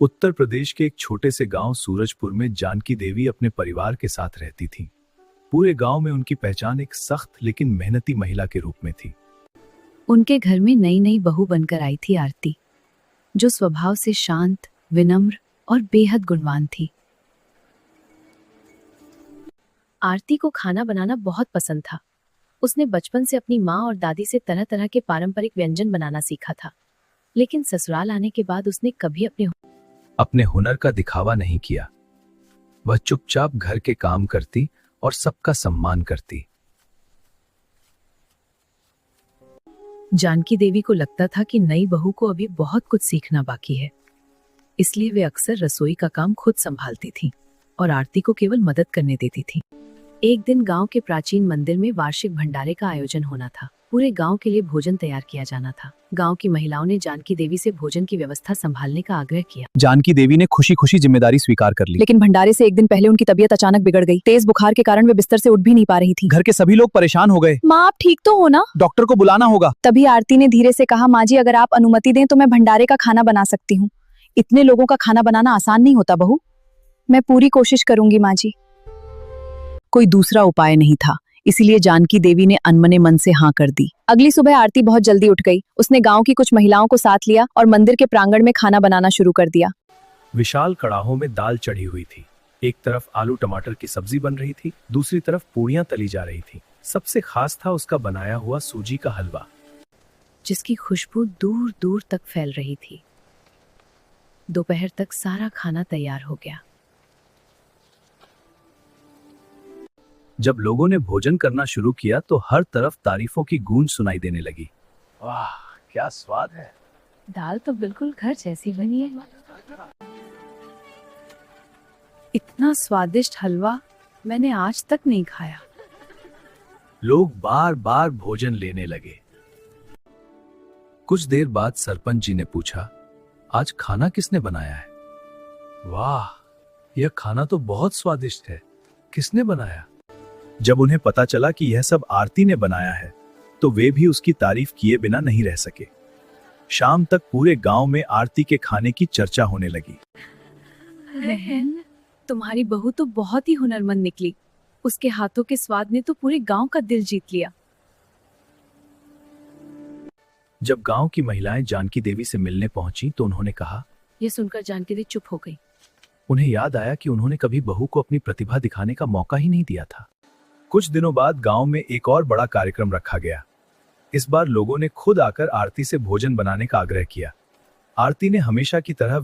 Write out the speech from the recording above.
उत्तर प्रदेश के एक छोटे से गांव सूरजपुर में जानकी देवी अपने परिवार के साथ रहती थीं। पूरे गांव में उनकी पहचान एक सख्त लेकिन मेहनती महिला के रूप में थी। उनके घर में नई नई बहू बनकर आई थी आरती, जो स्वभाव से शांत, विनम्र और बेहद गुणवान थी। आरती को खाना बनाना बहुत पसंद था। उसने बचपन से अपनी माँ और दादी से तरह तरह के पारंपरिक व्यंजन बनाना सीखा था, लेकिन ससुराल आने के बाद उसने कभी अपने हुनर का दिखावा नहीं किया। वह चुपचाप घर के काम करती और सबका सम्मान करती। जानकी देवी को लगता था कि नई बहू को अभी बहुत कुछ सीखना बाकी है, इसलिए वे अक्सर रसोई का काम खुद संभालती थीं और आरती को केवल मदद करने देती थीं। एक दिन गांव के प्राचीन मंदिर में वार्षिक भंडारे का आयोजन होना था। पूरे गांव के लिए भोजन तैयार किया जाना था। गांव की महिलाओं ने जानकी देवी से भोजन की व्यवस्था संभालने का आग्रह किया। जानकी देवी ने खुशी खुशी जिम्मेदारी स्वीकार कर ली, लेकिन भंडारे से एक दिन पहले उनकी तबीयत अचानक बिगड़ गई। तेज बुखार के कारण वे बिस्तर से उठ भी नहीं पा रही थी। घर के सभी लोग परेशान हो गए। माँ, आप ठीक तो हो ना? डॉक्टर को बुलाना होगा। तभी आरती ने धीरे से कहा, माँ जी, अगर आप अनुमति दें तो मैं भंडारे का खाना बना सकती हूँ। इतने लोगों का खाना बनाना आसान नहीं होता बहू। मैं पूरी कोशिश करूंगी माँ जी। कोई दूसरा उपाय नहीं था, इसीलिए जानकी देवी ने अनमने मन से हाँ कर दी। अगली सुबह आरती बहुत जल्दी उठ गई। उसने गांव की कुछ महिलाओं को साथ लिया और मंदिर के प्रांगण में खाना बनाना शुरू कर दिया। विशाल कड़ाहों में दाल चढ़ी हुई थी। एक तरफ आलू टमाटर की सब्जी बन रही थी, दूसरी तरफ पूड़ियां तली जा रही थी। सबसे खास था उसका बनाया हुआ सूजी का हलवा, जिसकी खुशबू दूर दूर तक फैल रही थी। दोपहर तक सारा खाना तैयार हो गया। जब लोगों ने भोजन करना शुरू किया तो हर तरफ तारीफों की गूंज सुनाई देने लगी। वाह, क्या स्वाद है! दाल तो बिल्कुल घर जैसी बनी है। इतना स्वादिष्ट हलवा मैंने आज तक नहीं खाया। लोग बार बार भोजन लेने लगे। कुछ देर बाद सरपंच जी ने पूछा, आज खाना किसने बनाया है? वाह, यह खाना तो बहुत स्वादिष्ट है। किसने बनाया? जब उन्हें पता चला कि यह सब आरती ने बनाया है, तो वे भी उसकी तारीफ किए बिना नहीं रह सके। शाम तक पूरे गांव में आरती के खाने की चर्चा होने लगी। बहन, तुम्हारी बहू तो बहुत ही हुनरमंद निकली। उसके हाथों के स्वाद ने तो पूरे गांव का दिल जीत लिया। जब गांव की महिलाएं जानकी देवी से मिलने पहुंची तो उन्होंने कहा। यह सुनकर जानकी देवी चुप हो गई। उन्हें याद आया कि उन्होंने कभी बहू को अपनी प्रतिभा दिखाने का मौका ही नहीं दिया था। कुछ दिनों बाद गांव में एक और बड़ा कार्यक्रम रखा गया। इस बार लोगों ने खुद आकर आरती से भोजन बनाने का आग्रह किया। आरती ने हमेशा की तरह